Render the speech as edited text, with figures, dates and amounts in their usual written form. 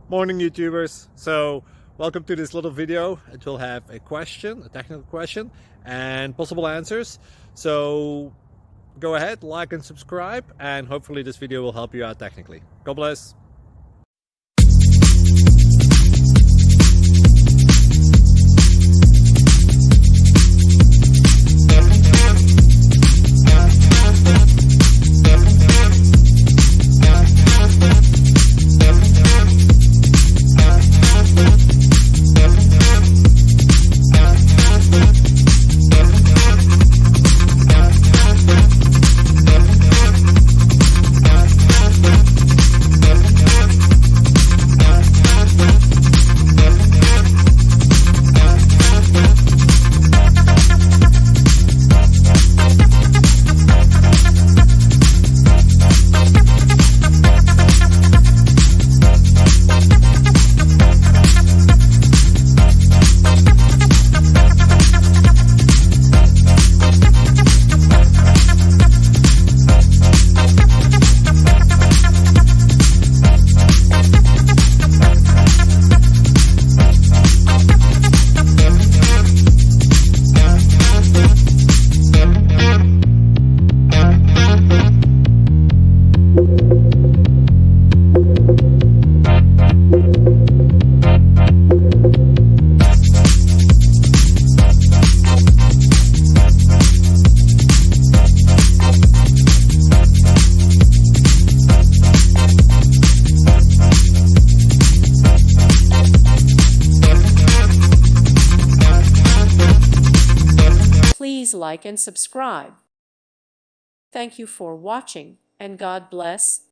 Morning YouTubers. So welcome to this little video. It will have a question, a technical question, and possible answers. So go ahead, like and subscribe, and hopefully this video will help you out technically. God bless. Please like and subscribe. Thank you for watching, and God bless.